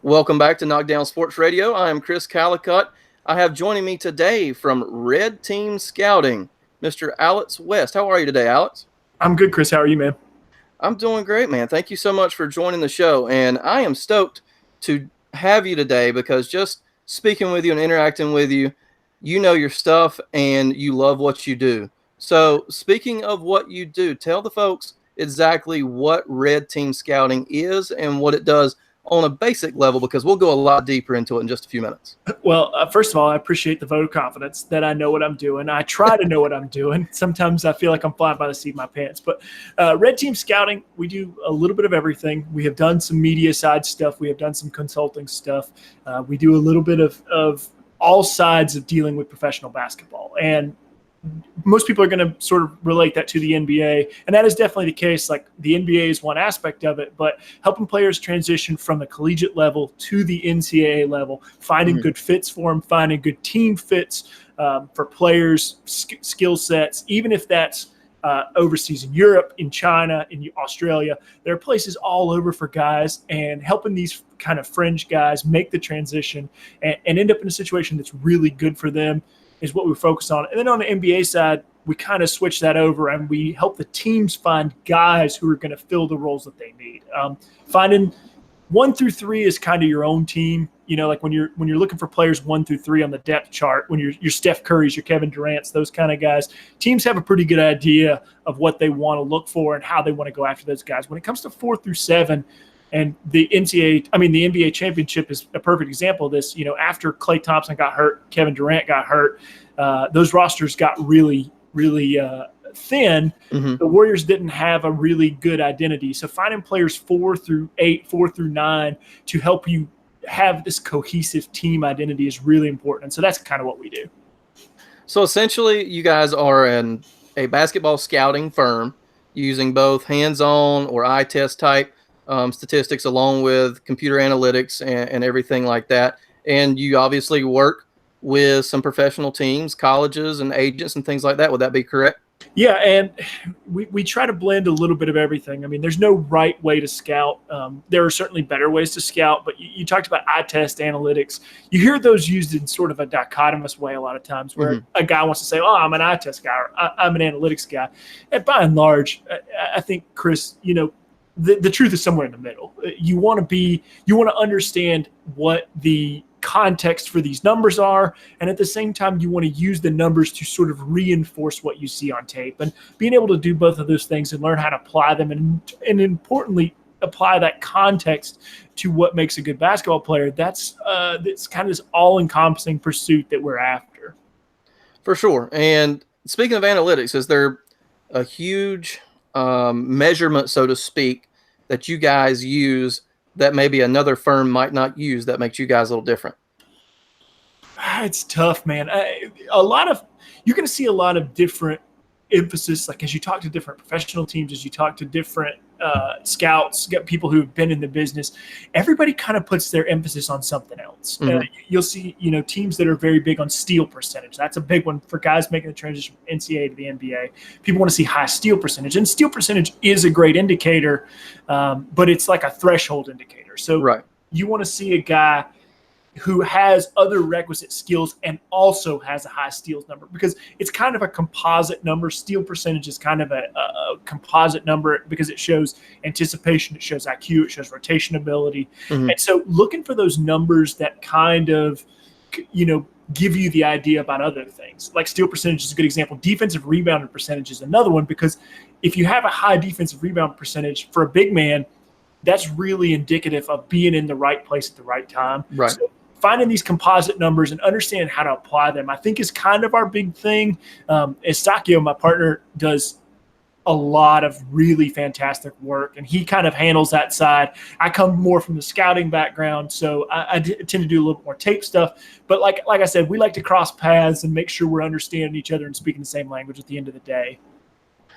Welcome back to Knockdown Sports Radio. I am Chris Callicutt. I have joining me today from Red Team Scouting, Mr. Alex West. How are you today, Alex? I'm good, Chris. How are you, man? I'm doing great, man. Thank you so much for joining the show. And I am stoked to have you today because just speaking with you and interacting with you, you know your stuff and you love what you do. So speaking of what you do, tell the folks exactly what Red Team Scouting is and what it does on a basic level, because we'll go a lot deeper into it in just a few minutes. Well, first of all, I appreciate the vote of confidence that I know what I'm doing. I try to know what I'm doing. Sometimes I feel like I'm flying by the seat of my pants. But Red Team Scouting, we do a little bit of everything. We have done some media side stuff. We have done some consulting stuff. We do a little bit of all sides of dealing with professional basketball. And most people are going to sort of relate that to the NBA, and that is definitely the case. Like, the NBA is one aspect of it, but helping players transition from the collegiate level to the NCAA level, finding good fits for them, finding good team fits for players, skill sets, even if that's overseas in Europe, in China, in Australia. There are places all over for guys, and helping these kind of fringe guys make the transition and end up in a situation that's really good for them is what we focus on. And then on the NBA side, we kind of switch that over and we help the teams find guys who are going to fill the roles that they need. Finding 1 through 3 is kind of your own team. You know, like when you're looking for players 1 through 3 on the depth chart, when you're Steph Curry's, your Kevin Durant's, those kind of guys, teams have a pretty good idea of what they want to look for and how they want to go after those guys. When it comes to 4 through 7, and the NBA championship is a perfect example of this. You know, after Klay Thompson got hurt, Kevin Durant got hurt, those rosters got really, really thin. The Warriors didn't have a really good identity. So finding players 4 through 8, 4 through 9 to help you have this cohesive team identity is really important. And so that's kind of what we do. So essentially, you guys are a basketball scouting firm using both hands-on or eye test type statistics along with computer analytics and everything like that. And you obviously work with some professional teams, colleges and agents and things like that. Would that be correct? Yeah, and we try to blend a little bit of everything. I mean, there's no right way to scout. There are certainly better ways to scout, but you talked about eye test analytics. You hear those used in sort of a dichotomous way a lot of times where a guy wants to say, oh, I'm an eye test guy or I'm an analytics guy. And by and large, I think, Chris, you know, the truth is somewhere in the middle. You want to understand what the context for these numbers are, and at the same time you want to use the numbers to sort of reinforce what you see on tape, and being able to do both of those things and learn how to apply them and importantly apply that context to what makes a good basketball player. That's kind of this all-encompassing pursuit that we're after. For sure. And speaking of analytics, is there a huge measurement, so to speak, that you guys use that maybe another firm might not use that makes you guys a little different? It's tough, man. You're going to see a lot of different emphasis, like as you talk to different professional teams, as you talk to different scouts, get people who've been in the business, everybody kind of puts their emphasis on something else. You'll see, you know, teams that are very big on steal percentage. That's a big one for guys making the transition from NCAA to the NBA. People want to see high steal percentage, and steal percentage is a great indicator, but it's like a threshold indicator. So you want to see a guy who has other requisite skills and also has a high steals number, because it's kind of a composite number. Steal percentage is kind of a composite number because it shows anticipation, it shows IQ, it shows rotation ability. And so looking for those numbers that kind of, you know, give you the idea about other things. Like steal percentage is a good example. Defensive rebounding percentage is another one, because if you have a high defensive rebound percentage for a big man, that's really indicative of being in the right place at the right time. So finding these composite numbers and understanding how to apply them, I think, is kind of our big thing. Estakio, my partner, does a lot of really fantastic work, and he kind of handles that side. I come more from the scouting background, so I tend to do a little bit more tape stuff. But like I said, we like to cross paths and make sure we're understanding each other and speaking the same language at the end of the day.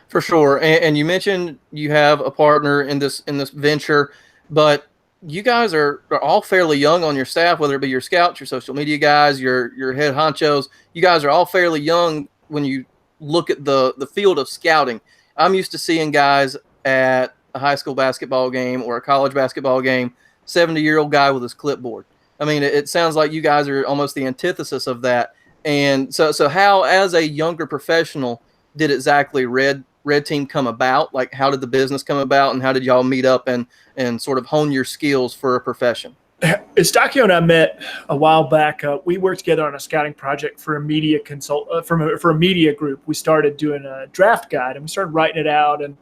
For sure. And you mentioned you have a partner in this venture, but you guys are all fairly young on your staff, whether it be your scouts, your social media guys, your head honchos. You guys are all fairly young when you look at the field of scouting. I'm used to seeing guys at a high school basketball game or a college basketball game 70-year-old guy with his clipboard. I mean, it sounds like you guys are almost the antithesis of that. And so how, as a younger professional, did exactly Red Team come about? Like, how did the business come about, and how did y'all meet up and sort of hone your skills for a profession? Eustachio and I met a while back. We worked together on a scouting project for a media for a media group. We started doing a draft guide, and we started writing it out, and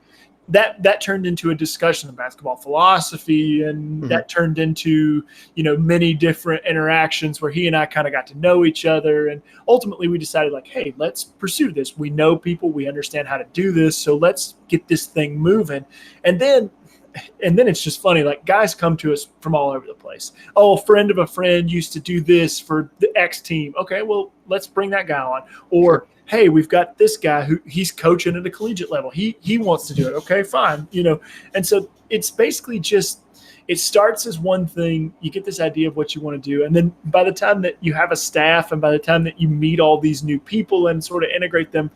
that turned into a discussion of basketball philosophy, and that turned into, many different interactions where he and I kind of got to know each other. And ultimately we decided, like, hey, let's pursue this. We know people, we understand how to do this, so let's get this thing moving. And then it's just funny, like, guys come to us from all over the place. Oh, a friend of a friend used to do this for the X team. Okay, well, let's bring that guy on. Or, hey, we've got this guy who he's coaching at a collegiate level. He wants to do it. Okay, fine. And so it's basically just, it starts as one thing. You get this idea of what you want to do. And then by the time that you have a staff, and by the time that you meet all these new people and sort of integrate them,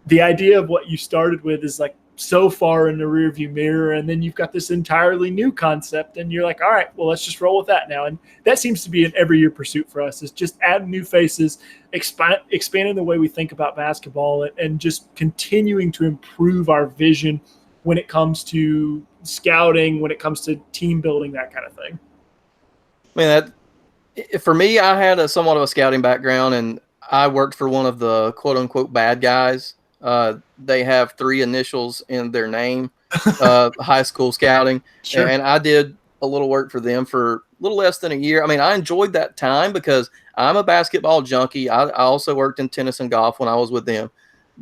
the idea of what you started with is like so far in the rearview mirror, and then you've got this entirely new concept, and you're like, all right, well, let's just roll with that now. And that seems to be an every year pursuit for us, is just adding new faces, expanding the way we think about basketball, and just continuing to improve our vision when it comes to scouting, when it comes to team building, that kind of thing. I mean, for me, I had somewhat of a scouting background, and I worked for one of the quote unquote bad guys. They have 3 initials in their name, high school scouting. Sure. And I did a little work for them for a little less than a year. I mean, I enjoyed that time because I'm a basketball junkie. I also worked in tennis and golf when I was with them,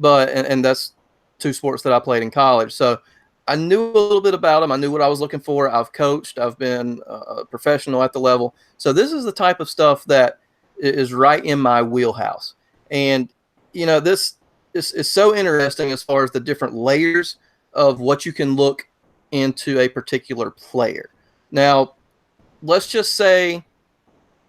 and that's 2 sports that I played in college. So I knew a little bit about them. I knew what I was looking for. I've coached. I've been a professional at the level. So this is the type of stuff that is right in my wheelhouse. And, this is so interesting as far as the different layers of what you can look into a particular player. Now, let's just say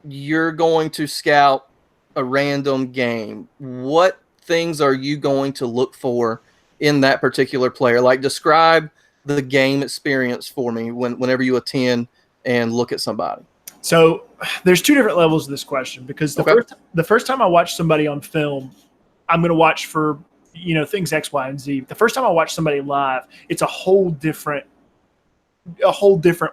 you're going to scout a random game. What things are you going to look for in that particular player? Like, describe the game experience for me whenever you attend and look at somebody. So there's 2 different levels of this question, because the first time I watch somebody on film, I'm going to watch for, things X, Y, and Z. The first time I watch somebody live, it's a whole different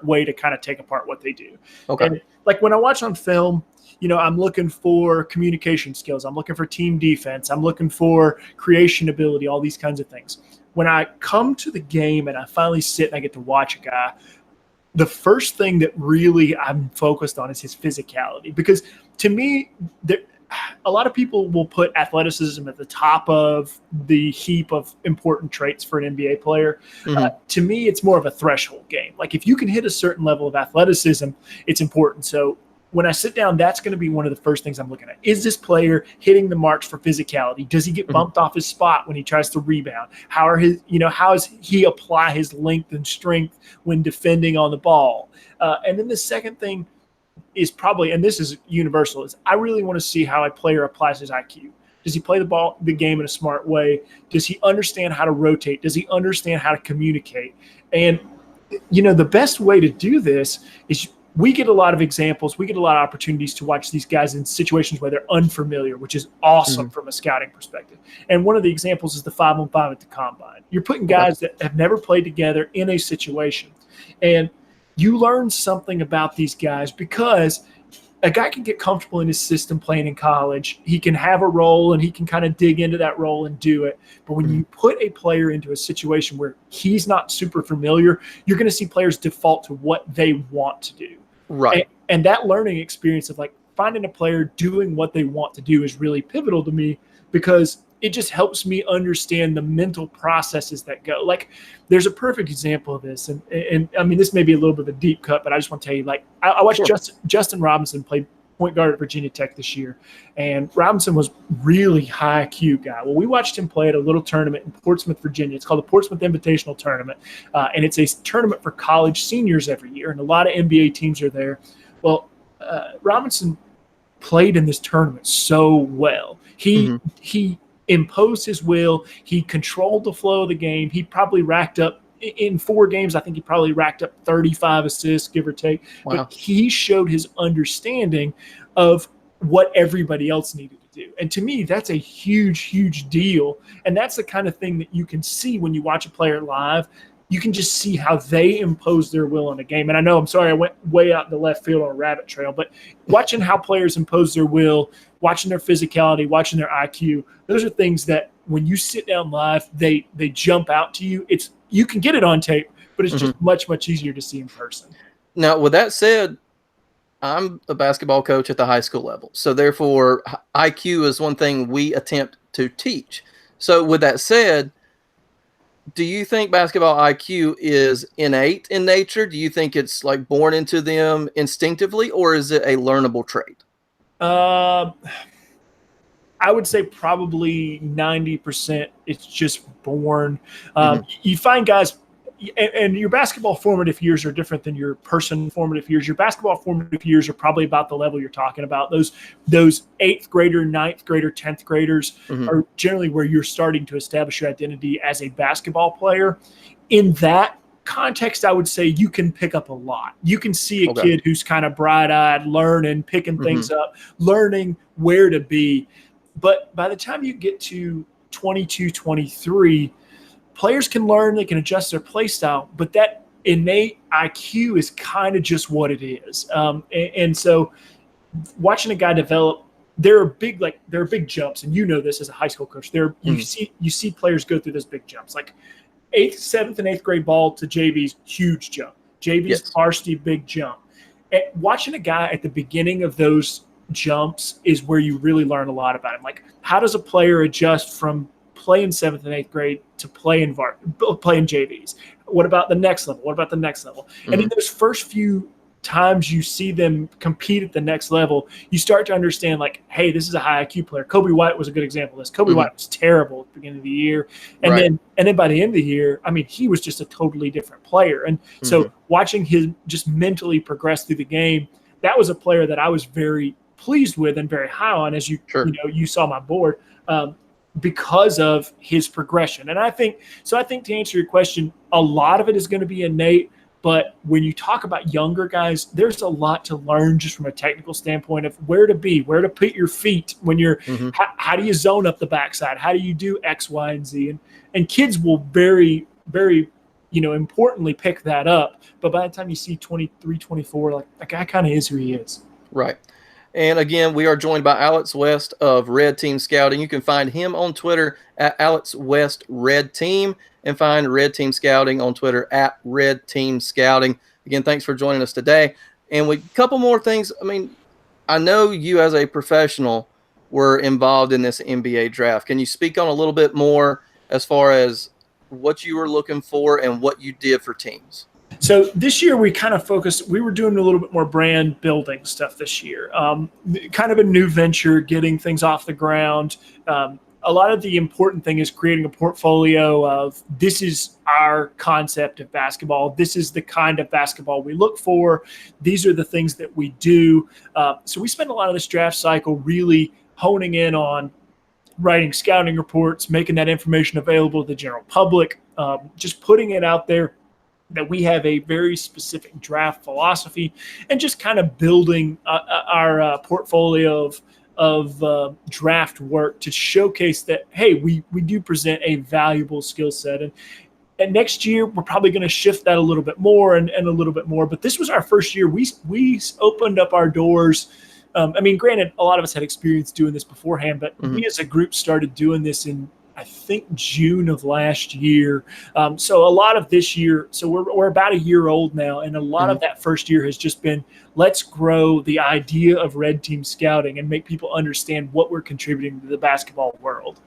way to kind of take apart what they do. Okay. And like when I watch on film, I'm looking for communication skills. I'm looking for team defense. I'm looking for creation ability, all these kinds of things. When I come to the game and I finally sit and I get to watch a guy, the first thing that really I'm focused on is his physicality. Because to me, a lot of people will put athleticism at the top of the heap of important traits for an NBA player. To me, it's more of a threshold game. Like, if you can hit a certain level of athleticism, it's important. So when I sit down, that's going to be one of the first things I'm looking at. Is this player hitting the marks for physicality? Does he get bumped off his spot when he tries to rebound? How does he apply his length and strength when defending on the ball? And then the second thing is probably, and this is universal, is I really want to see how a player applies his IQ. Does he play the game in a smart way? Does he understand how to rotate? Does he understand how to communicate? And, the best way to do this is we get a lot of examples. We get a lot of opportunities to watch these guys in situations where they're unfamiliar, which is awesome from a scouting perspective. And one of the examples is the 5-on-5 at the combine. You're putting guys that have never played together in a situation. And you learn something about these guys because a guy can get comfortable in his system playing in college. He can have a role and he can kind of dig into that role and do it. But when you put a player into a situation where he's not super familiar, you're going to see players default to what they want to do. Right. And that learning experience of like finding a player doing what they want to do is really pivotal to me, because it just helps me understand the mental processes that go. Like, there's a perfect example of this. And I mean, this may be a little bit of a deep cut, but I just want to tell you, like, I watched Justin Robinson play point guard at Virginia Tech this year. And Robinson was really high IQ guy. Well, we watched him play at a little tournament in Portsmouth, Virginia. It's called the Portsmouth Invitational Tournament. And it's a tournament for college seniors every year. And a lot of NBA teams are there. Well, Robinson played in this tournament so well. He imposed his will. He controlled the flow of the game. He probably racked up in 4 games, I think he probably racked up 35 assists, give or take. Wow. But he showed his understanding of what everybody else needed to do. And to me, that's a huge, huge deal. And that's the kind of thing that you can see when you watch a player live. You can just see how they impose their will in a game. And I know, I'm sorry, I went way out in the left field on a rabbit trail, but watching how players impose their will, watching their physicality, watching their IQ, those are things that when you sit down live, they jump out to you. You can get it on tape, but it's just much, much easier to see in person. Now, with that said, I'm a basketball coach at the high school level. So therefore, IQ is one thing we attempt to teach. So with that said, do you think basketball IQ is innate in nature? Do you think it's like born into them instinctively, or is it a learnable trait? I would say probably 90% it's just born. You find guys, and your basketball formative years are different than your person formative years. Your basketball formative years are probably about the level you're talking about. Those 8th grader, 9th grader, 10th graders are generally where you're starting to establish your identity as a basketball player. In that context, I would say you can pick up a lot. You can see a kid who's kind of bright-eyed, learning, picking things up, learning where to be. But by the time you get to 22, 23, players can learn, they can adjust their play style, but that innate IQ is kind of just what it is. And so watching a guy develop, there are big jumps, and you know this as a high school coach. You see players go through those big jumps, like 8th, 7th, and 8th grade ball to JV's, huge jump. JV's varsity, big jump. And watching a guy at the beginning of those jumps is where you really learn a lot about him. Like, how does a player adjust from play in 7th and 8th grade to play in JVs? What about the next level? What about the next level? And in those first few times you see them compete at the next level, you start to understand, like, hey, this is a high IQ player. Kobe White was a good example of this. Kobe White was terrible at the beginning of the year. And then by the end of the year, I mean, he was just a totally different player. And so watching him just mentally progress through the game, that was a player that I was very pleased with and very high on, as you saw my board. Because of his progression. And I think to answer your question, a lot of it is going to be innate, but when you talk about younger guys, there's a lot to learn just from a technical standpoint of where to be, where to put your feet when you're, how do you zone up the backside? How do you do X, Y, and Z? And kids will very, very, importantly pick that up. But by the time you see 23, 24, like, that guy kind of is who he is. Right. And again, we are joined by Alex West of Red Team Scouting. You can find him on Twitter at Alex West Red Team, and find Red Team Scouting on Twitter at Red Team Scouting. Again, thanks for joining us today. And a couple more things. I mean, I know you as a professional were involved in this NBA draft. Can you speak on a little bit more as far as what you were looking for and what you did for teams? So this year we kind of focused, we were doing a little bit more brand building stuff this year. Kind of a new venture, getting things off the ground. A lot of the important thing is creating a portfolio of, this is our concept of basketball. This is the kind of basketball we look for. These are the things that we do. So we spent a lot of this draft cycle really honing in on writing scouting reports, making that information available to the general public, just putting it out there that we have a very specific draft philosophy, and just kind of building our portfolio of draft work to showcase that, hey, we do present a valuable skill set. And next year, we're probably going to shift that a little bit more and a little bit more. But this was our first year. We opened up our doors. I mean, granted, a lot of us had experience doing this beforehand, but we as a group started doing this in, I think, June of last year. So a lot of this year, so we're about a year old now, and a lot of that first year has just been, let's grow the idea of Red Team Scouting and make people understand what we're contributing to the basketball world.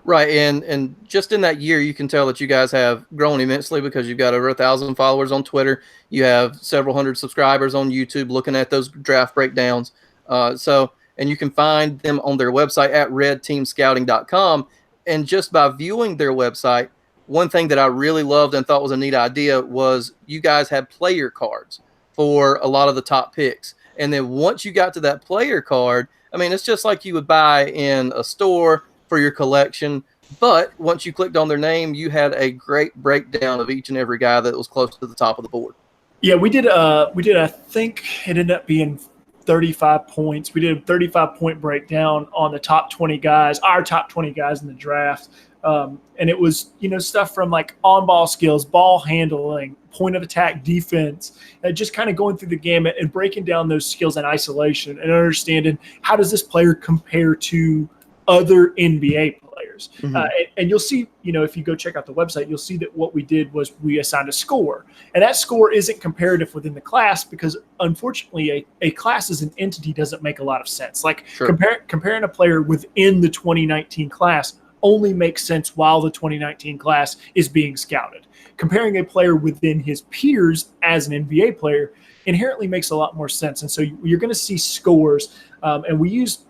Right, and just in that year, you can tell that you guys have grown immensely, because you've got over 1,000 followers on Twitter. You have several hundred subscribers on YouTube looking at those draft breakdowns. And you can find them on their website at redteamscouting.com. And just by viewing their website, one thing that I really loved and thought was a neat idea was you guys had player cards for a lot of the top picks. And then once you got to that player card, I mean, it's just like you would buy in a store for your collection. But once you clicked on their name, you had a great breakdown of each and every guy that was close to the top of the board. Yeah, we did. I think it ended up being 35 points. We did a 35-point breakdown on the top 20 guys, our top 20 guys in the draft. And it was, stuff from like on-ball skills, ball handling, point of attack defense, just kind of going through the gamut and breaking down those skills in isolation and understanding how does this player compare to other NBA players. Mm-hmm. And you'll see, if you go check out the website, you'll see that what we did was we assigned a score. And that score isn't comparative within the class because, unfortunately, a class as an entity doesn't make a lot of sense. Like Sure. Comparing a player within the 2019 class only makes sense while the 2019 class is being scouted. Comparing a player within his peers as an NBA player inherently makes a lot more sense. And so you're going to see scores. And we used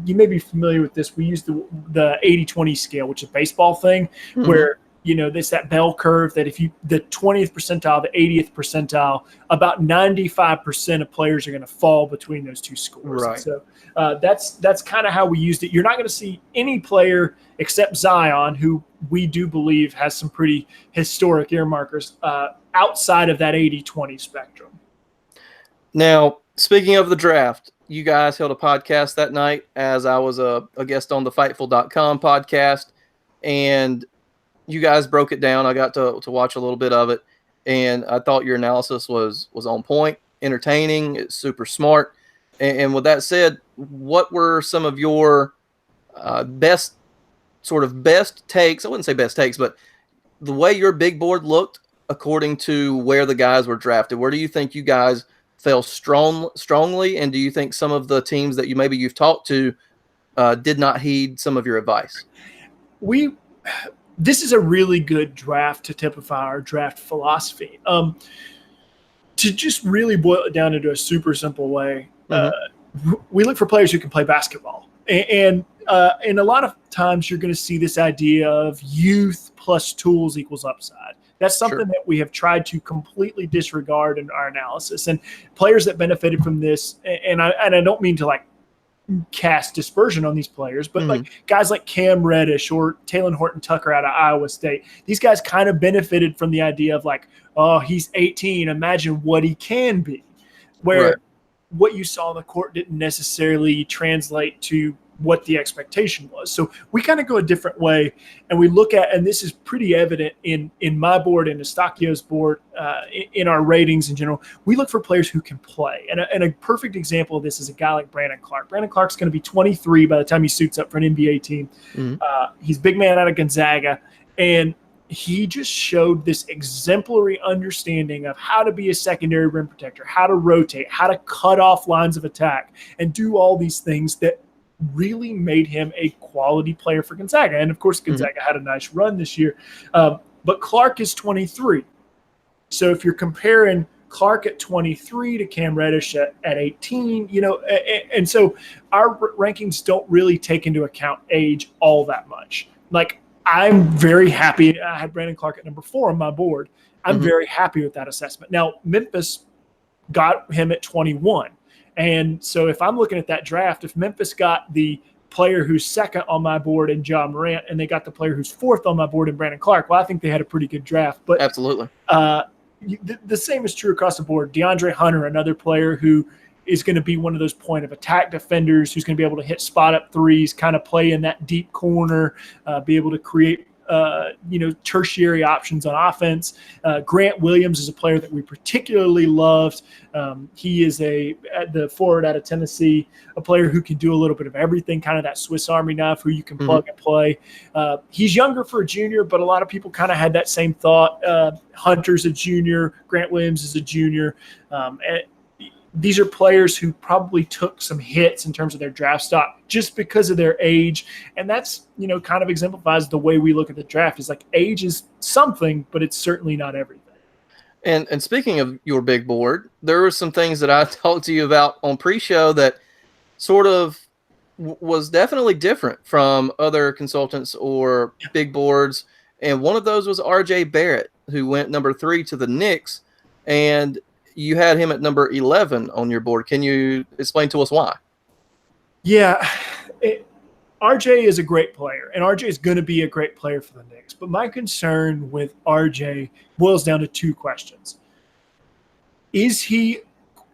you may be familiar with this. We use the 80-20 scale, which is a baseball thing, where there's that bell curve that if you the 20th percentile, the 80th percentile, about 95% of players are going to fall between those two scores. Right. So that's kind of how we used it. You're not going to see any player except Zion, who we do believe has some pretty historic ear markers outside of that 80-20 spectrum. Now, speaking of the draft, you guys held a podcast that night as I was a guest on the Fightful.com podcast, and you guys broke it down. I got to watch a little bit of it, and I thought your analysis was on point, entertaining, it's super smart. And with that said, what were some of your best takes? I wouldn't say best takes, but the way your big board looked according to where the guys were drafted. Where do you think you guys fell strongly, and do you think some of the teams that you've talked to did not heed some of your advice? This is a really good draft to typify our draft philosophy. To just really boil it down into a super simple way, we look for players who can play basketball. And a lot of times you're going to see this idea of youth plus tools equals upside. That's something that we have tried to completely disregard in our analysis. And players that benefited from this, and I don't mean to like cast dispersion on these players, but like guys like Cam Reddish or Taylor Horton Tucker out of Iowa State, these guys kind of benefited from the idea of like, oh, he's 18, imagine what he can be. Where what you saw on the court didn't necessarily translate to what the expectation was. So we kind of go a different way, and we look at, and this is pretty evident in my board and Estacchio's board, in our ratings in general, we look for players who can play. And a perfect example of this is a guy like Brandon Clark. Brandon Clark's going to be 23 by the time he suits up for an NBA team. He's a big man out of Gonzaga, and he just showed this exemplary understanding of how to be a secondary rim protector, how to rotate, how to cut off lines of attack, and do all these things that really made him a quality player for Gonzaga. And, of course, Gonzaga had a nice run this year. But Clark is 23. So if you're comparing Clark at 23 to Cam Reddish at 18, and so our rankings don't really take into account age all that much. Like, I'm very happy. I had Brandon Clark at number 4 on my board. I'm very happy with that assessment. Now, Memphis got him at 21. And so if I'm looking at that draft, if Memphis got the player who's second on my board in Ja Morant, and they got the player who's 4th on my board in Brandon Clark, well, I think they had a pretty good draft. But absolutely, the same is true across the board. DeAndre Hunter, another player who is going to be one of those point of attack defenders who's going to be able to hit spot up threes, kind of play in that deep corner, be able to create tertiary options on offense. Grant Williams is a player that we particularly loved. He is the forward out of Tennessee, a player who can do a little bit of everything, kind of that Swiss Army knife who you can plug and play. He's younger for a junior, but a lot of people kind of had that same thought. Hunter's a junior. Grant Williams is a junior. These are players who probably took some hits in terms of their draft stock just because of their age. And that's, kind of exemplifies the way we look at the draft is like age is something, but it's certainly not everything. And speaking of your big board, there were some things that I talked to you about on pre-show that sort of was definitely different from other consultants or big boards. And one of those was RJ Barrett, who went number 3 to the Knicks. And you had him at number 11 on your board. Can you explain to us why? Yeah. RJ is a great player, and RJ is going to be a great player for the Knicks. But my concern with RJ boils down to two questions. Is he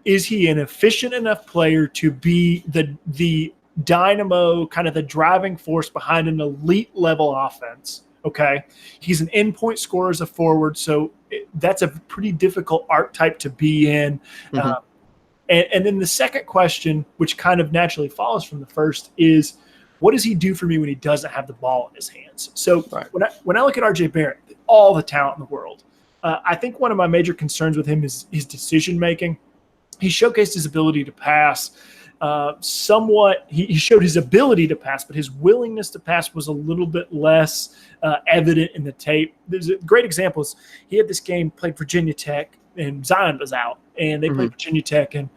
an efficient enough player to be the dynamo, kind of the driving force behind an elite level offense? Okay. He's an endpoint scorer as a forward, so that's a pretty difficult archetype to be in. Mm-hmm. And then the second question, which kind of naturally follows from the first, is what does he do for me when he doesn't have the ball in his hands? So right. when I look at RJ Barrett, all the talent in the world, I think one of my major concerns with him is his decision making. He showcased his ability to pass somewhat. He showed his ability to pass, but his willingness to pass was a little bit less evident in the tape. There's a great example. Is he had this game, played Virginia Tech, and Zion was out, and they played Virginia Tech, and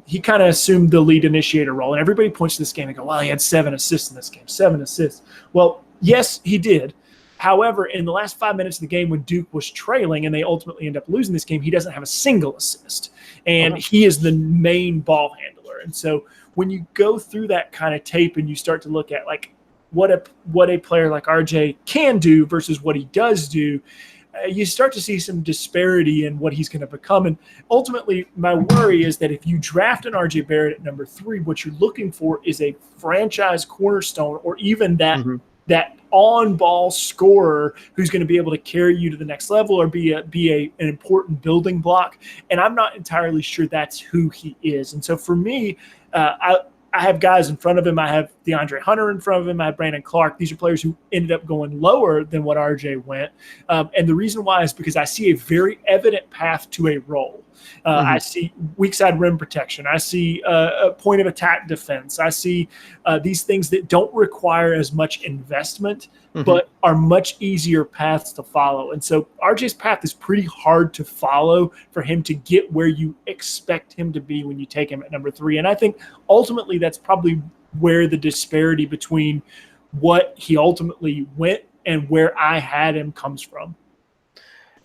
he kind of assumed the lead initiator role. And everybody points to this game and go, well, he had 7 assists in this game, 7 assists. Well, yes, he did. However, in the last 5 minutes of the game when Duke was trailing and they ultimately end up losing this game, he doesn't have a single assist. And he is the main ball handler. And so when you go through that kind of tape and you start to look at like what a player like RJ can do versus what he does do, you start to see some disparity in what he's going to become. And ultimately, my worry is that if you draft an RJ Barrett at number 3, what you're looking for is a franchise cornerstone or even that on-ball scorer who's going to be able to carry you to the next level or be an important building block. And I'm not entirely sure that's who he is. And so for me, I have guys in front of him. I have DeAndre Hunter in front of him. I have Brandon Clark. These are players who ended up going lower than what RJ went. And the reason why is because I see a very evident path to a role. I see weak side rim protection. I see a point of attack defense. I see these things that don't require as much investment, but are much easier paths to follow. And so RJ's path is pretty hard to follow for him to get where you expect him to be when you take him at number 3. And I think ultimately that's probably where the disparity between what he ultimately went and where I had him comes from.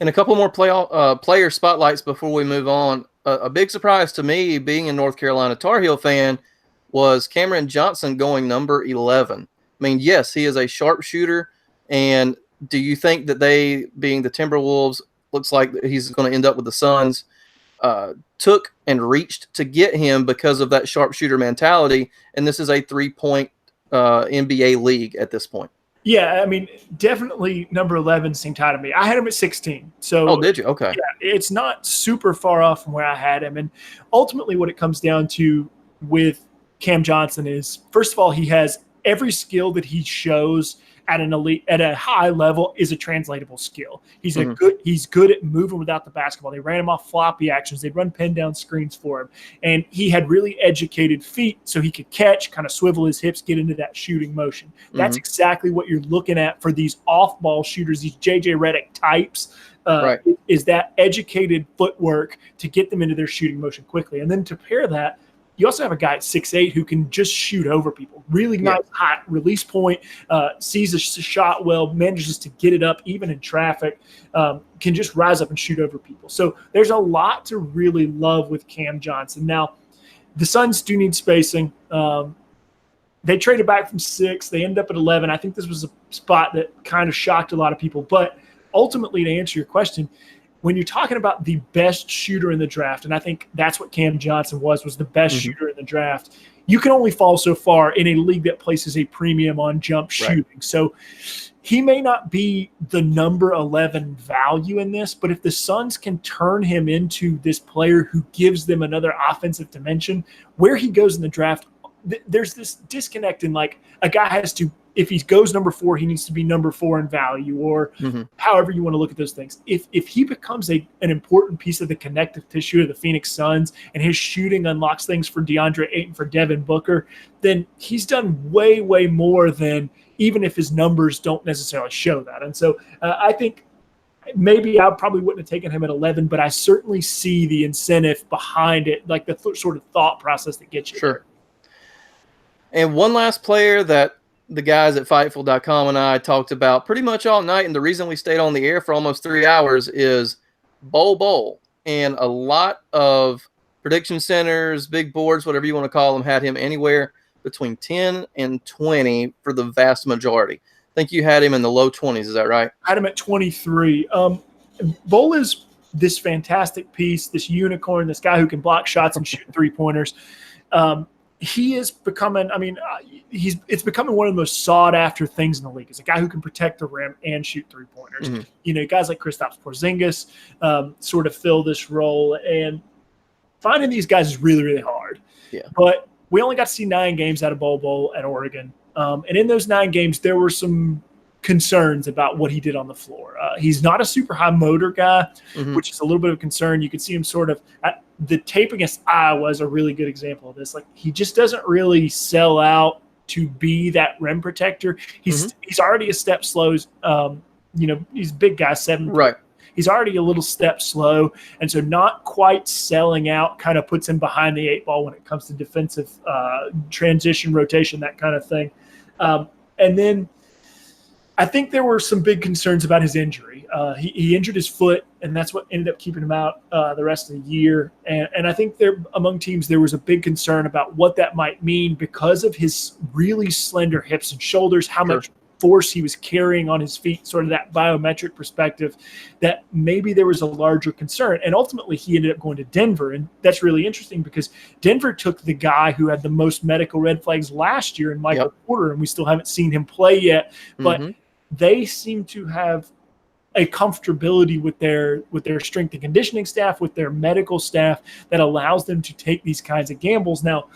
And a couple more player spotlights before we move on. A big surprise to me, being a North Carolina Tar Heel fan, was Cameron Johnson going number 11. I mean, yes, he is a sharpshooter. And do you think that they, being the Timberwolves, looks like he's going to end up with the Suns, took and reached to get him because of that sharpshooter mentality? And this is a 3-point NBA league at this point. Yeah, I mean, definitely number 11 seemed high to me. I had him at 16. So, did you? Okay. Yeah, it's not super far off from where I had him. And ultimately what it comes down to with Cam Johnson is, first of all, he has every skill that he shows at an elite, at a high level, is a translatable skill. He's he's good at moving without the basketball. They ran him off floppy actions. They'd run pin down screens for him. And he had really educated feet so he could catch, kind of swivel his hips, get into that shooting motion. That's exactly what you're looking at for these off-ball shooters, these JJ Redick types, is that educated footwork to get them into their shooting motion quickly. And then to pair that, you also have a guy at 6'8" who can just shoot over people. Really nice, hot release point, sees a shot well, manages to get it up even in traffic, can just rise up and shoot over people. So there's a lot to really love with Cam Johnson. Now, the Suns do need spacing. They traded back from 6. They ended up at 11. I think this was a spot that kind of shocked a lot of people. But ultimately, to answer your question, when you're talking about the best shooter in the draft, and I think that's what Cam Johnson was the best shooter in the draft, you can only fall so far in a league that places a premium on jump shooting. So he may not be the number 11 value in this, but if the Suns can turn him into this player who gives them another offensive dimension, where he goes in the draft, there's this disconnect in like a guy has to, if he goes number 4, he needs to be number 4 in value, or however you want to look at those things. If he becomes an important piece of the connective tissue of the Phoenix Suns and his shooting unlocks things for DeAndre Ayton, for Devin Booker, then he's done way, way more than even if his numbers don't necessarily show that. And so I think maybe I probably wouldn't have taken him at 11, but I certainly see the incentive behind it, like the sort of thought process that gets you there. And one last player that the guys at Fightful.com and I talked about pretty much all night, and the reason we stayed on the air for almost 3 hours, is Bol Bol. And a lot of prediction centers, big boards, whatever you want to call them, had him anywhere between 10 and 20 for the vast majority. I think you had him in the low 20s. Is that right? I had him at 23. Bull is this fantastic piece, this unicorn, this guy who can block shots and shoot three-pointers. He is becoming, it's becoming one of the most sought-after things in the league. Is a guy who can protect the rim and shoot three-pointers. Mm-hmm. Guys like Kristaps Porzingis sort of fill this role, and finding these guys is really, really hard. Yeah. But we only got to see 9 games out of Bol at Oregon. And in those 9 games, there were some concerns about what he did on the floor. He's not a super high motor guy, mm-hmm. which is a little bit of a concern. You could see him sort of the tape against Iowa is a really good example of this. Like, he just doesn't really sell out to be that rim protector. He's already a step slow. He's a big guy, 7. Right. He's already a little step slow, and so not quite selling out kind of puts him behind the 8 ball when it comes to defensive transition, rotation, that kind of thing. And then I think there were some big concerns about his injury. He injured his foot, and that's what ended up keeping him out the rest of the year. And I think among teams there was a big concern about what that might mean because of his really slender hips and shoulders, how much force he was carrying on his feet, sort of that biometric perspective, that maybe there was a larger concern. And ultimately he ended up going to Denver. And that's really interesting because Denver took the guy who had the most medical red flags last year in Michael Porter, and we still haven't seen him play yet. But they seem to have a comfortability with their strength and conditioning staff, with their medical staff, that allows them to take these kinds of gambles. Now,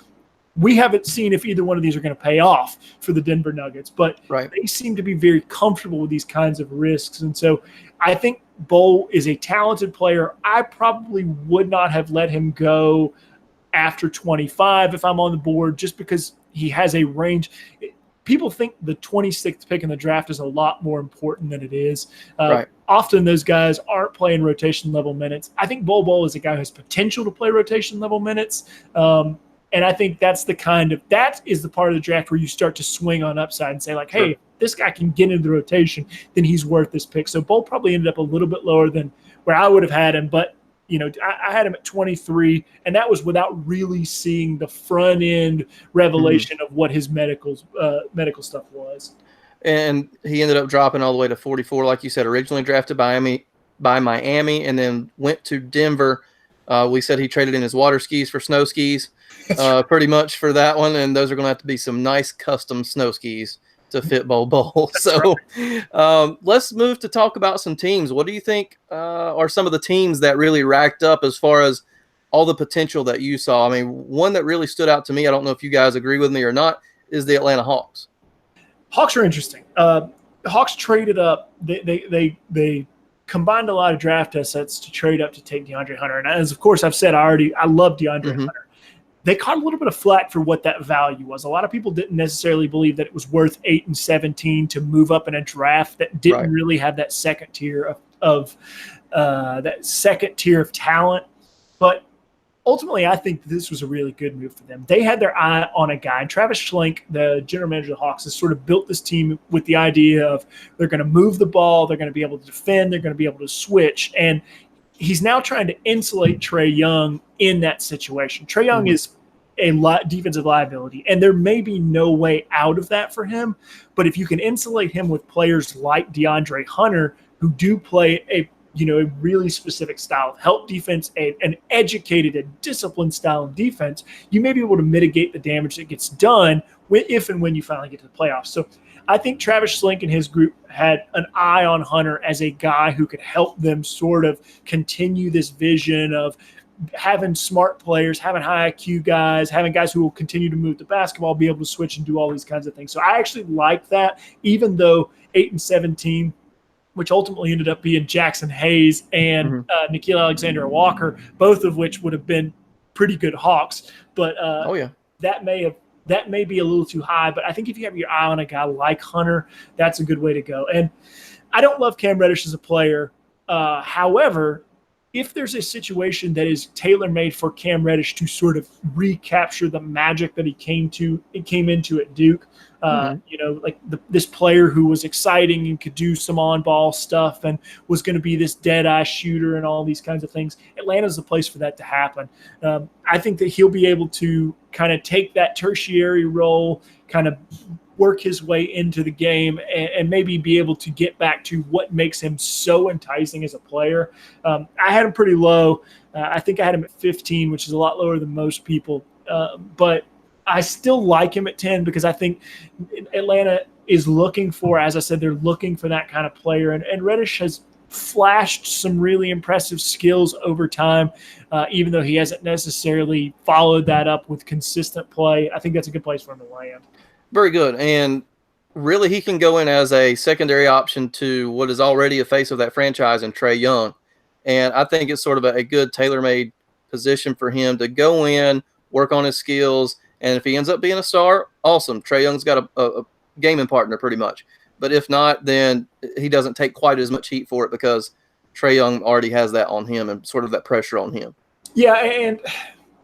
we haven't seen if either one of these are going to pay off for the Denver Nuggets, but they seem to be very comfortable with these kinds of risks. And so I think Bol is a talented player. I probably would not have let him go after 25 if I'm on the board, just because he has a range. People think the 26th pick in the draft is a lot more important than it is. Often those guys aren't playing rotation level minutes. I think Bol is a guy who has potential to play rotation level minutes. And I think that is the part of the draft where you start to swing on upside and say, like, hey, if this guy can get into the rotation, then he's worth this pick. So Bol probably ended up a little bit lower than where I would have had him. But, I had him at 23, and that was without really seeing the front end revelation of what his medical stuff was. And he ended up dropping all the way to 44, like you said, originally drafted by Miami, and then went to Denver. We said he traded in his water skis for snow skis, pretty much for that one. And those are going to have to be some nice custom snow skis to fit Bol. So let's move to talk about some teams. What do you think are some of the teams that really racked up as far as all the potential that you saw? I mean, one that really stood out to me, I don't know if you guys agree with me or not, is the Atlanta Hawks. Hawks are interesting. Hawks traded up. They combined a lot of draft assets to trade up to take DeAndre Hunter. And as of course I've said, I love DeAndre Hunter. They caught a little bit of flack for what that value was. A lot of people didn't necessarily believe that it was worth 8 and 17 to move up in a draft that didn't really have that second tier of talent. But ultimately, I think this was a really good move for them. They had their eye on a guy. And Travis Schlenk, the general manager of the Hawks, has sort of built this team with the idea of they're going to move the ball, they're going to be able to defend, they're going to be able to switch. And he's now trying to insulate Trae Young in that situation. Trae Young is a defensive liability, and there may be no way out of that for him. But if you can insulate him with players like DeAndre Hunter, who do play a really specific style of help defense, an educated and disciplined style of defense, you may be able to mitigate the damage that gets done if and when you finally get to the playoffs. So I think Travis Schlenk and his group had an eye on Hunter as a guy who could help them sort of continue this vision of having smart players, having high IQ guys, having guys who will continue to move the basketball, be able to switch and do all these kinds of things. So I actually like that, even though 8 and 17, which ultimately ended up being Jackson Hayes and Nickeil Alexander-Walker, both of which would have been pretty good Hawks. But that may be a little too high. But I think if you have your eye on a guy like Hunter, that's a good way to go. And I don't love Cam Reddish as a player. However, if there's a situation that is tailor-made for Cam Reddish to sort of recapture the magic that he came into at Duke, like this player who was exciting and could do some on-ball stuff and was going to be this dead-eye shooter and all these kinds of things, Atlanta's the place for that to happen. I think that he'll be able to kind of take that tertiary role, kind of work his way into the game, and maybe be able to get back to what makes him so enticing as a player. I had him pretty low. I think I had him at 15, which is a lot lower than most people. But I still like him at 10 because I think Atlanta is looking for, as I said, they're looking for that kind of player. And Reddish has flashed some really impressive skills over time, even though he hasn't necessarily followed that up with consistent play. I think that's a good place for him to land. Very good. And really, he can go in as a secondary option to what is already a face of that franchise in Trae Young. And I think it's sort of a good tailor-made position for him to go in, work on his skills, and if he ends up being a star, awesome. Trae Young's got a gaming partner pretty much. But if not, then he doesn't take quite as much heat for it because Trae Young already has that on him and sort of that pressure on him. Yeah, and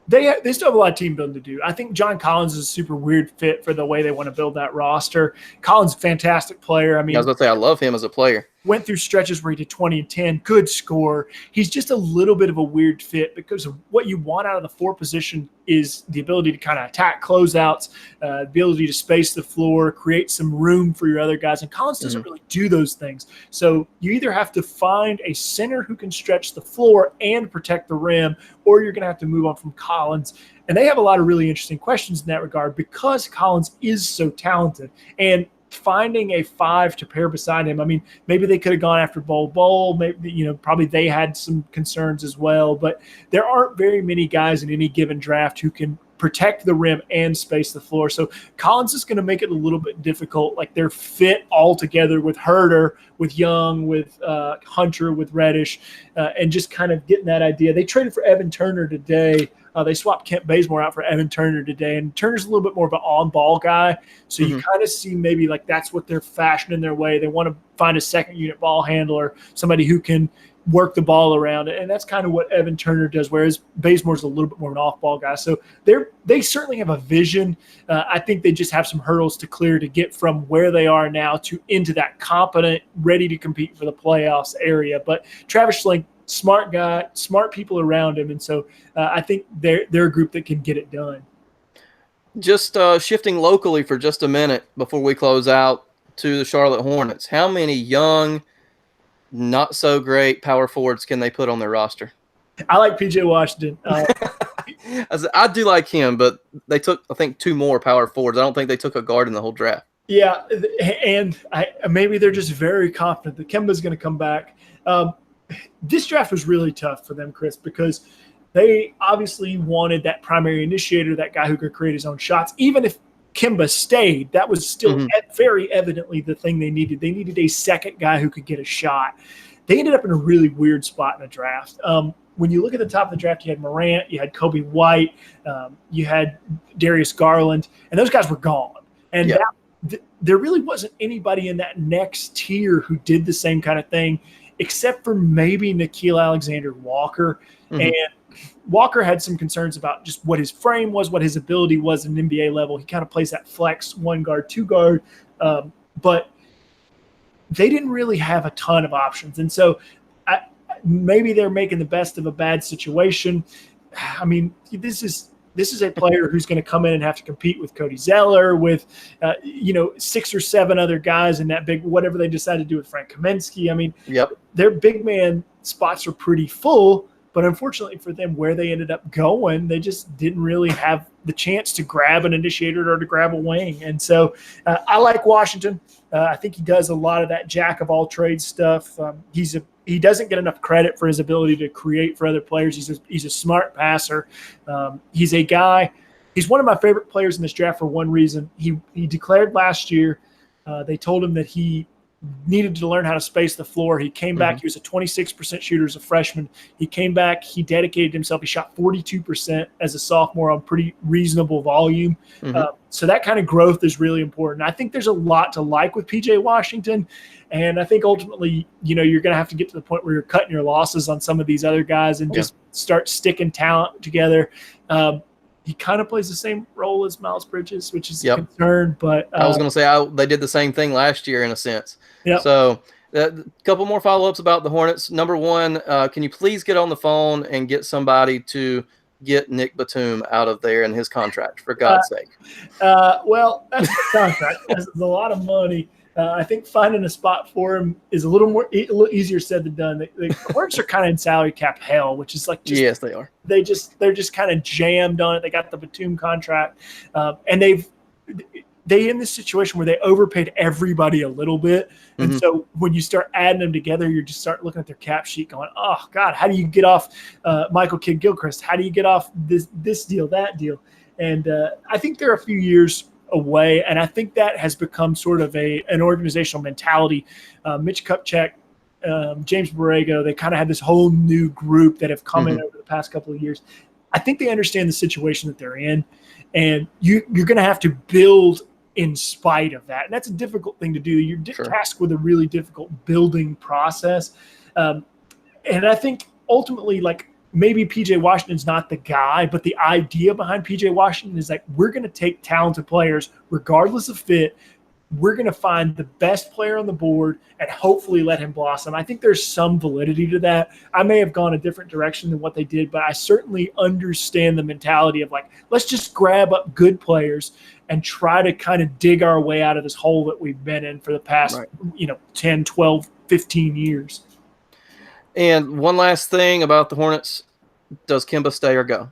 they still have a lot of team building to do. I think John Collins is a super weird fit for the way they want to build that roster. Collins, fantastic player. I mean, I was going to say, I love him as a player. Went through stretches where he did 20 and 10, good score. He's just a little bit of a weird fit because of what you want out of the 4 position is the ability to kind of attack closeouts, the ability to space the floor, create some room for your other guys. And Collins doesn't really do those things. So you either have to find a center who can stretch the floor and protect the rim, or you're going to have to move on from Collins. And they have a lot of really interesting questions in that regard because Collins is so talented. And finding a 5 to pair beside him. I mean, maybe they could have gone after Bol. Maybe, probably they had some concerns as well, but there aren't very many guys in any given draft who can protect the rim and space the floor. So Collins is going to make it a little bit difficult. Like they're fit all together with Herter, with Young, with Hunter, with Reddish, and just kind of getting that idea. They traded for Evan Turner today. They swapped Kent Bazemore out for Evan Turner today, and Turner's a little bit more of an on-ball guy. So you kind of see maybe like that's what they're fashioning their way. They want to find a second-unit ball handler, somebody who can work the ball around, and that's kind of what Evan Turner does, whereas Bazemore's a little bit more of an off-ball guy. So they certainly have a vision. I think they just have some hurdles to clear to get from where they are now to into that competent, ready to compete for the playoffs area. But Travis Schlenk, smart guy, smart people around him, and so I think they're a group that can get it done. Just shifting locally for just a minute before we close out to the Charlotte Hornets. How many young, not so great power forwards can they put on their roster? I like PJ Washington. I do like him, but they took, I think, 2 more power forwards. I don't think they took a guard in the whole draft. Yeah, and maybe they're just very confident that Kemba's going to come back. This draft was really tough for them, Chris, because they obviously wanted that primary initiator, that guy who could create his own shots. Even if Kemba stayed, that was still very evidently the thing they needed. They needed a second guy who could get a shot. They ended up in a really weird spot in the draft. When you look at the top of the draft, you had Morant, you had Kobe White, you had Darius Garland, and those guys were gone. And there really wasn't anybody in that next tier who did the same kind of thing, except for maybe Nickeil Alexander-Walker. And Walker had some concerns about just what his frame was, what his ability was at an NBA level. He kind of plays that flex 1 guard, 2 guard, but they didn't really have a ton of options. And so maybe they're making the best of a bad situation. I mean, this is a player who's going to come in and have to compete with Cody Zeller, with 6 or 7 other guys in that big, whatever they decide to do with Frank Kaminsky. I mean, their big man spots are pretty full, but unfortunately for them, where they ended up going, they just didn't really have the chance to grab an initiator or to grab a wing. And so I like Washington. I think he does a lot of that jack of all trades stuff. He doesn't get enough credit for his ability to create for other players. He's a smart passer. He's a guy. He's one of my favorite players in this draft for one reason. He declared last year. They told him that he needed to learn how to space the floor. He came back. He was a 26% shooter as a freshman. He came back. He dedicated himself. He shot 42% as a sophomore on pretty reasonable volume. So that kind of growth is really important. I think there's a lot to like with PJ Washington. And I think ultimately, you're going to have to get to the point where you're cutting your losses on some of these other guys and just start sticking talent together. He kind of plays the same role as Miles Bridges, which is a concern. But I was going to say they did the same thing last year in a sense. So a couple more follow-ups about the Hornets. Number one, can you please get on the phone and get somebody to get Nick Batum out of there and his contract, for God's sake? Well, that's the contract. It's a lot of money. I think finding a spot for him is a little easier said than done. The Hornets are kind of in salary cap hell, which is yes, they are. They're just kind of jammed on it. They got the Batum contract, and they in this situation where they overpaid everybody a little bit, and so when you start adding them together, you just start looking at their cap sheet, going, "Oh God, how do you get off Michael Kidd-Gilchrist? How do you get off this deal, that deal?" And I think they're a few years away, and I think that has become sort of an organizational mentality. Mitch Kupchak, James Borrego, they kind of have this whole new group that have come in over the past couple of years. I think they understand the situation that they're in, and you're going to have to build in spite of that. And that's a difficult thing to do. You're tasked with a really difficult building process. And I think ultimately, maybe PJ Washington's not the guy, but the idea behind PJ Washington is we're going to take talented players regardless of fit. We're going to find the best player on the board and hopefully let him blossom. I think there's some validity to that. I may have gone a different direction than what they did, but I certainly understand the mentality of let's just grab up good players and try to kind of dig our way out of this hole that we've been in for the past, 10, 12, 15 years. And one last thing about the Hornets, does Kemba stay or go?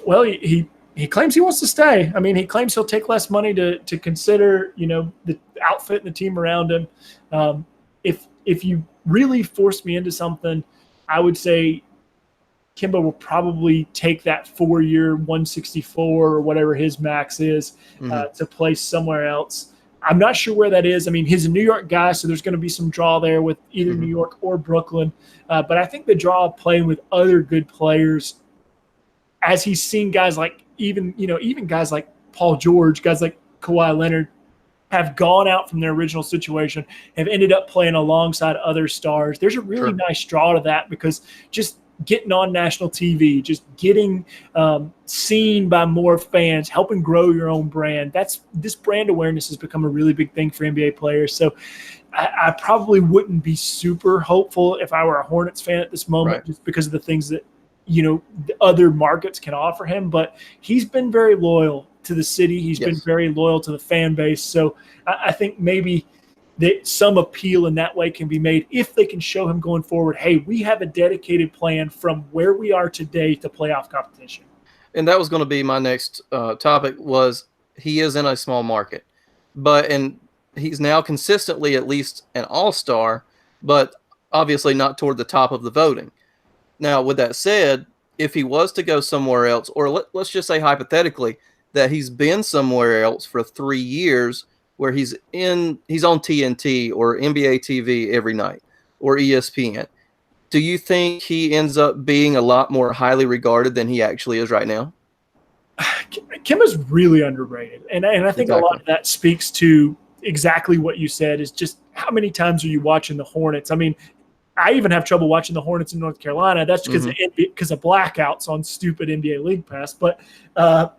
Well, he claims he wants to stay. I mean, he claims he'll take less money to consider, the outfit and the team around him. If you really force me into something, I would say Kemba will probably take that 4-year 164 or whatever his max is to play somewhere else. I'm not sure where that is. I mean, he's a New York guy, so there's going to be some draw there with either New York or Brooklyn. But I think the draw of playing with other good players, as he's seen guys even guys like Paul George, guys like Kawhi Leonard, have gone out from their original situation, have ended up playing alongside other stars. There's a really nice draw to that because just getting on national TV, just getting seen by more fans, helping grow your own brand. This brand awareness has become a really big thing for NBA players. So I probably wouldn't be super hopeful if I were a Hornets fan at this moment, just because of the things that, the other markets can offer him. But he's been very loyal to the city. He's been very loyal to the fan base. So I think maybe that some appeal in that way can be made if they can show him going forward, hey, we have a dedicated plan from where we are today to playoff competition. And that was going to be my next topic, was he is in a small market. And he's now consistently at least an all-star, but obviously not toward the top of the voting. Now, with that said, if he was to go somewhere else, or let's just say hypothetically that he's been somewhere else for 3 years where he's on TNT or NBA TV every night or ESPN, do you think he ends up being a lot more highly regarded than he actually is right now? Kemba's really underrated. And I think a lot of that speaks to exactly what you said, is just how many times are you watching the Hornets? I mean, I even have trouble watching the Hornets in North Carolina. That's because of blackouts on stupid NBA League Pass. But, the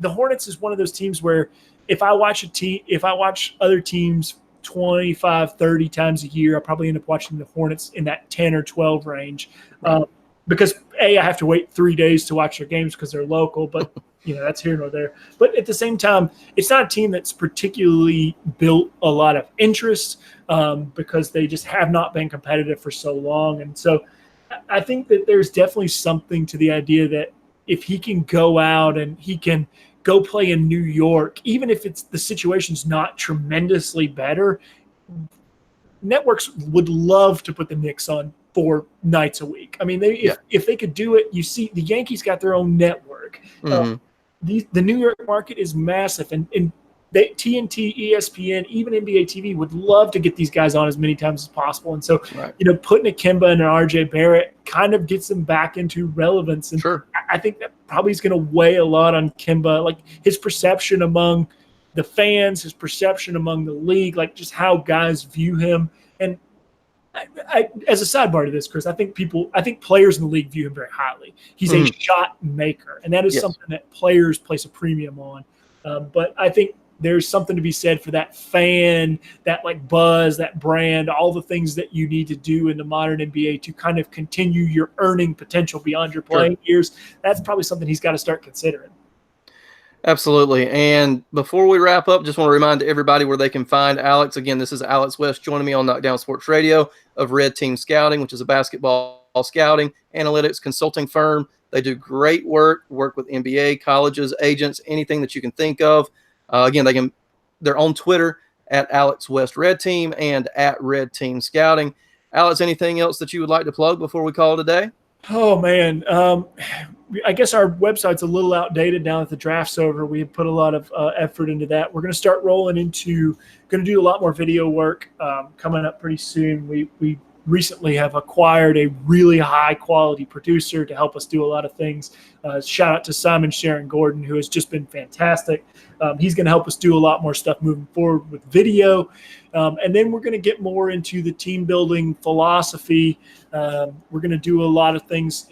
Hornets is one of those teams where if I watch other teams 25, 30 times a year, I probably end up watching the Hornets in that 10 or 12 range. Because I have to wait 3 days to watch their games because they're local, but that's here nor there. But at the same time, it's not a team that's particularly built a lot of interest because they just have not been competitive for so long. And so I think that there's definitely something to the idea that if he can go out and he can go play in New York, even if the situation's not tremendously better, networks would love to put the Knicks on 4 nights a week. I mean, if they could do it, you see the Yankees got their own network. The New York market is massive, and TNT, ESPN, even NBA TV would love to get these guys on as many times as possible. And so, Right. Putting a Kemba and an RJ Barrett kind of gets them back into relevance. And Sure. I think that probably is going to weigh a lot on Kemba, like his perception among the fans, his perception among the league, like just how guys view him. And I, as a sidebar to this, Chris, I think players in the league view him very highly. He's a shot maker, and that is something that players place a premium on. But I think there's something to be said for that fan, that like buzz, that brand, all the things that you need to do in the modern NBA to kind of continue your earning potential beyond your playing years. That's probably something he's got to start considering. Absolutely. And before we wrap up, just want to remind everybody where they can find Alex. Again, this is Alex West joining me on Knockdown Sports Radio of Red Team Scouting, which is a basketball scouting analytics consulting firm. They do great work with NBA, colleges, agents, anything that you can think of. Again, they're on Twitter at Alex West Red Team and at Red Team Scouting. Alex, anything else that you would like to plug before we call today? Oh, man. I guess our website's a little outdated now that the draft's over. We have put a lot of effort into that. We're going to start going to do a lot more video work coming up pretty soon. We recently have acquired a really high-quality producer to help us do a lot of things. Shout out to Simon Sharon Gordon, who has just been fantastic. He's going to help us do a lot more stuff moving forward with video. And then we're going to get more into the team-building philosophy. We're going to do a lot of things,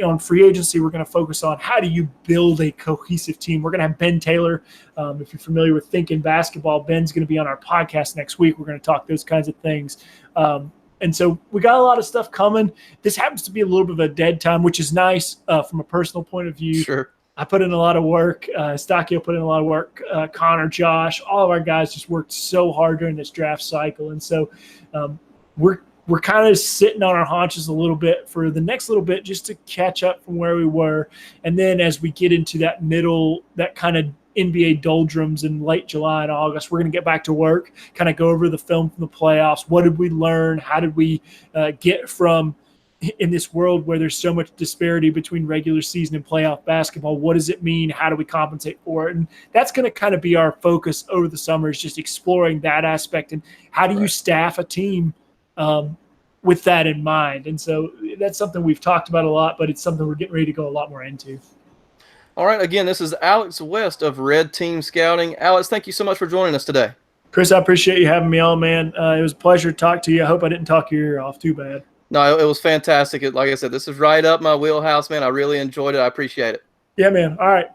on free agency. We're going to focus on how do you build a cohesive team. We're going to have Ben Taylor. If you're familiar with Thinking Basketball, Ben's going to be on our podcast next week. We're going to talk those kinds of things. And so we got a lot of stuff coming. This happens to be a little bit of a dead time, which is nice from a personal point of view. Sure. I put in a lot of work. Stockio put in a lot of work. Connor, Josh, all of our guys just worked so hard during this draft cycle. And so we're kind of sitting on our haunches a little bit for the next little bit just to catch up from where we were. And then as we get into that kind of NBA doldrums in late July and August, we're going to get back to work, kind of go over the film from the playoffs. What did we learn? How did we get from in this world where there's so much disparity between regular season and playoff basketball? What does it mean? How do we compensate for it? And that's going to kind of be our focus over the summer, is just exploring that aspect. And how do you staff a team with that in mind? And so that's something we've talked about a lot, but it's something we're getting ready to go a lot more into. All right. Again, this is Alex West of Red Team Scouting. Alex, thank you so much for joining us today. Chris, I appreciate you having me on, man. It was a pleasure to talk to you. I hope I didn't talk your ear off too bad. No, it was fantastic. Like I said, this is right up my wheelhouse, man. I really enjoyed it. I appreciate it. Yeah, man. All right.